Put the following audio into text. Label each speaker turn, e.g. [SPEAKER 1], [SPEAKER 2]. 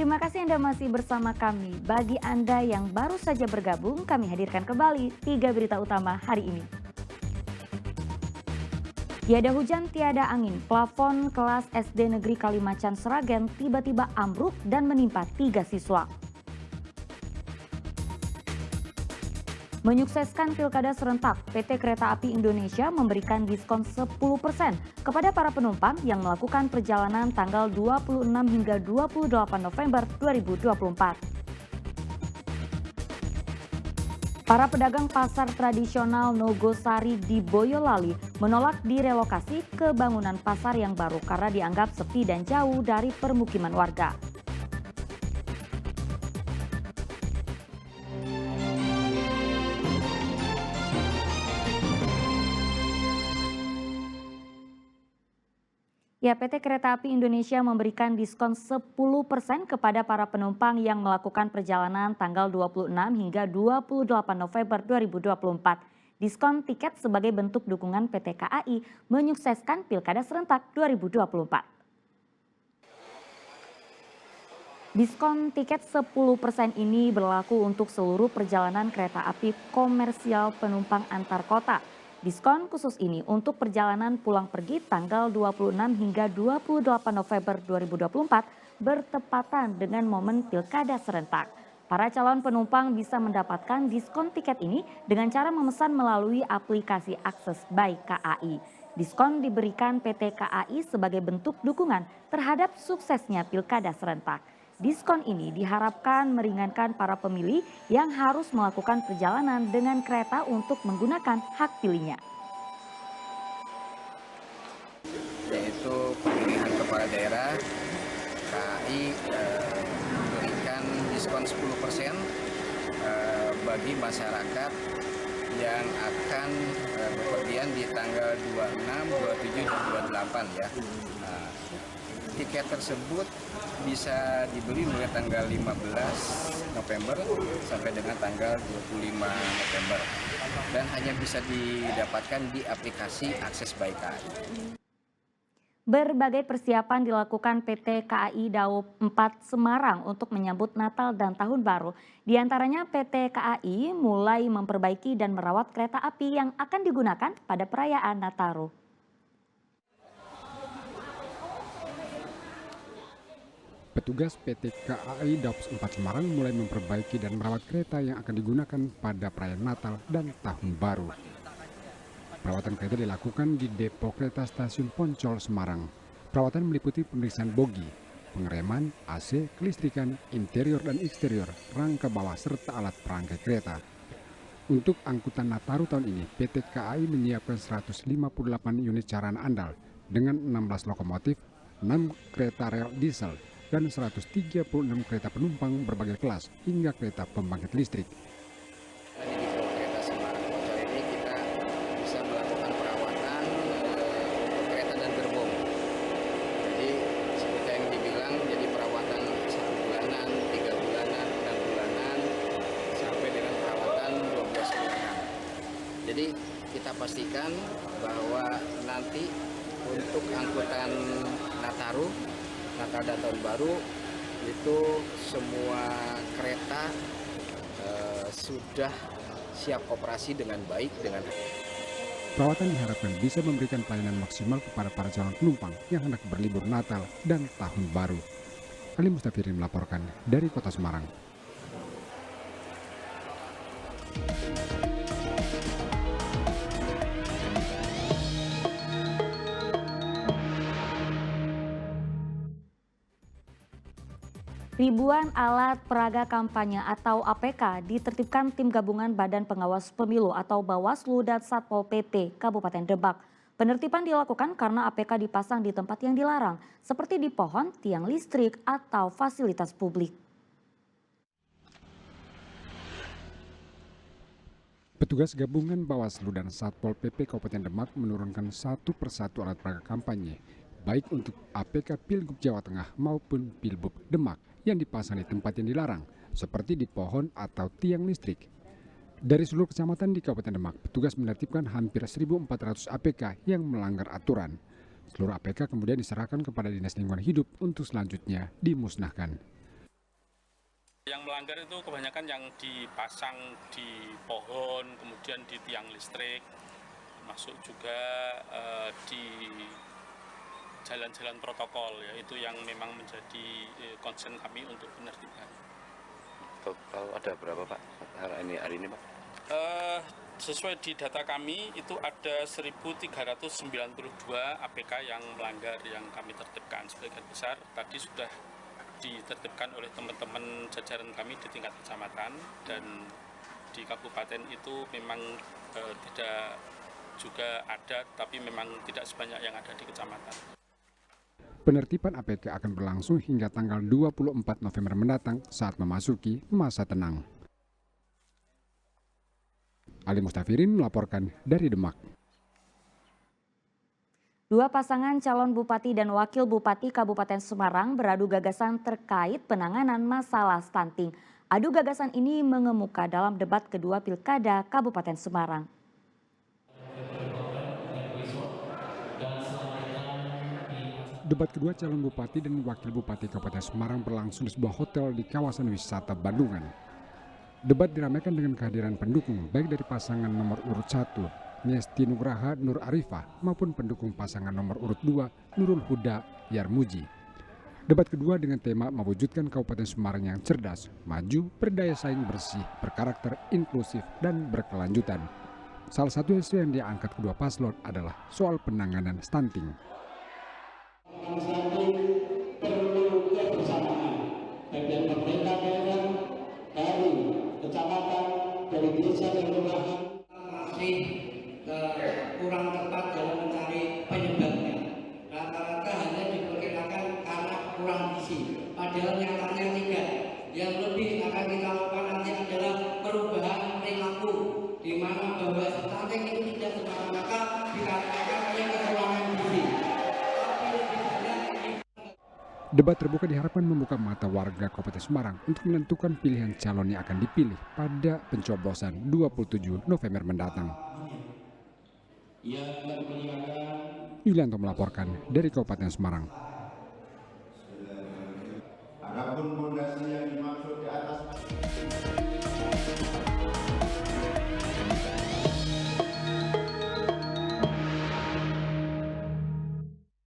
[SPEAKER 1] Terima kasih Anda masih bersama kami. Bagi Anda yang baru saja bergabung, kami hadirkan kembali 3 berita utama hari ini. Tiada hujan, tiada angin. Plafon kelas SD Negeri Kalimacan Sragen tiba-tiba ambruk dan menimpa 3 siswa. Menyukseskan pilkada serentak, PT Kereta Api Indonesia memberikan diskon 10% kepada para penumpang yang melakukan perjalanan tanggal 26 hingga 28 November 2024. Para pedagang pasar tradisional Nogosari di Boyolali menolak direlokasi ke bangunan pasar yang baru karena dianggap sepi dan jauh dari permukiman warga. Ya, PT Kereta Api Indonesia memberikan diskon 10% kepada para penumpang yang melakukan perjalanan tanggal 26 hingga 28 November 2024. Diskon tiket sebagai bentuk dukungan PT KAI menyukseskan Pilkada Serentak 2024. Diskon tiket 10% ini berlaku untuk seluruh perjalanan kereta api komersial penumpang antar kota. Diskon khusus ini untuk perjalanan pulang pergi tanggal 26 hingga 28 November 2024 bertepatan dengan momen Pilkada Serentak. Para calon penumpang bisa mendapatkan diskon tiket ini dengan cara memesan melalui aplikasi Akses by KAI. Diskon diberikan PT KAI sebagai bentuk dukungan terhadap suksesnya Pilkada Serentak. Diskon ini diharapkan meringankan para pemilih yang harus melakukan perjalanan dengan kereta untuk menggunakan hak pilihnya.
[SPEAKER 2] Yaitu pemilihan kepala daerah, KAI memberikan diskon 10% bagi masyarakat yang akan bepergian di tanggal 26, 27, dan 28 ya. Tiket tersebut bisa dibeli mulai tanggal 15 November sampai dengan tanggal 25 November dan hanya bisa didapatkan di aplikasi Akses by KAI.
[SPEAKER 1] Berbagai persiapan dilakukan PT KAI Daob 4 Semarang untuk menyambut Natal dan Tahun Baru. Di antaranya PT KAI mulai memperbaiki dan merawat kereta api yang akan digunakan pada perayaan Nataru.
[SPEAKER 3] Petugas PT KAI Daob 4 Semarang mulai memperbaiki dan merawat kereta yang akan digunakan pada perayaan Natal dan Tahun Baru. Perawatan kereta dilakukan di depo kereta stasiun Poncol, Semarang. Perawatan meliputi pemeriksaan bogi, pengereman, AC, kelistrikan, interior dan eksterior, rangka bawah serta alat perangkai kereta. Untuk angkutan Nataru tahun ini, PT KAI menyiapkan 158 unit sarana andal dengan 16 lokomotif, 6 kereta rel diesel, dan 136 kereta penumpang berbagai kelas hingga kereta pembangkit listrik.
[SPEAKER 2] Di depo kereta Semarang Poncol ini kita bisa melakukan perawatan kereta dan gerbong. Jadi seperti yang dibilang, jadi perawatan 1 bulanan, 3 bulanan, 6 bulanan, sampai dengan perawatan 12 bulanan. Jadi kita pastikan bahwa nanti untuk angkutan Nataru, Natal dan Tahun Baru itu semua kereta sudah siap operasi dengan baik.
[SPEAKER 3] Perawatan diharapkan bisa memberikan pelayanan maksimal kepada para calon penumpang yang hendak berlibur Natal dan Tahun Baru. Ali Mustafirin melaporkan dari Kota Semarang.
[SPEAKER 1] Ribuan alat peraga kampanye atau APK ditertibkan tim gabungan Badan Pengawas Pemilu atau Bawaslu dan Satpol PP Kabupaten Demak. Penertiban dilakukan karena APK dipasang di tempat yang dilarang, seperti di pohon, tiang listrik, atau fasilitas publik.
[SPEAKER 3] Petugas gabungan Bawaslu dan Satpol PP Kabupaten Demak menurunkan satu persatu alat peraga kampanye, baik untuk APK Pilgub Jawa Tengah maupun Pilbub Demak yang dipasang di tempat yang dilarang, seperti di pohon atau tiang listrik. Dari seluruh kecamatan di Kabupaten Demak, petugas menertibkan hampir 1.400 APK yang melanggar aturan. Seluruh APK kemudian diserahkan kepada Dinas Lingkungan Hidup untuk selanjutnya dimusnahkan.
[SPEAKER 4] Yang melanggar itu kebanyakan yang dipasang di pohon, kemudian di tiang listrik, termasuk juga di jalan-jalan protokol, yaitu yang memang menjadi concern kami untuk penertiban.
[SPEAKER 5] Total ada berapa Pak hari ini Pak?
[SPEAKER 4] Sesuai di data kami itu ada 1.392 APK yang melanggar yang kami tertibkan. Sebagian besar tadi sudah ditertibkan oleh teman-teman jajaran kami di tingkat kecamatan, dan di kabupaten itu memang tidak juga ada, tapi memang tidak sebanyak yang ada di kecamatan.
[SPEAKER 3] Penertiban APK akan berlangsung hingga tanggal 24 November mendatang saat memasuki masa tenang. Ali Mustafirin melaporkan dari Demak.
[SPEAKER 1] Dua pasangan calon bupati dan wakil bupati Kabupaten Semarang beradu gagasan terkait penanganan masalah stunting. Adu gagasan ini mengemuka dalam debat kedua Pilkada Kabupaten Semarang.
[SPEAKER 3] Debat kedua calon bupati dan wakil bupati Kabupaten Semarang berlangsung di sebuah hotel di kawasan wisata Bandungan. Debat diramaikan dengan kehadiran pendukung baik dari pasangan nomor urut 1 Ngesti Nugraha Nur Arifah maupun pendukung pasangan nomor urut 2 Nurul Huda Yarmuji. Debat kedua dengan tema mewujudkan Kabupaten Semarang yang cerdas, maju, berdaya saing bersih, berkarakter inklusif dan berkelanjutan. Salah satu isu yang diangkat kedua paslon adalah soal penanganan stunting.
[SPEAKER 6] Stunting perlu kebersamaan bagian pemerintah daerah, dari kecamatan, dari desa dan kelurahan. Masih kurang tepat dalam mencari penyebabnya. Rata-rata hanya diperkirakan karena kurang gizi, padahal nyatanya tidak. Yang lebih akan kita lakukan nanti adalah perubahan perilaku, di mana bahwa stunting itu tidak semata-mata dikatakan hanya kekurangan gizi.
[SPEAKER 3] Debat terbuka diharapkan membuka mata warga Kabupaten Semarang untuk menentukan pilihan calon yang akan dipilih pada pencoblosan 27 November mendatang. Yulianto melaporkan dari Kabupaten Semarang.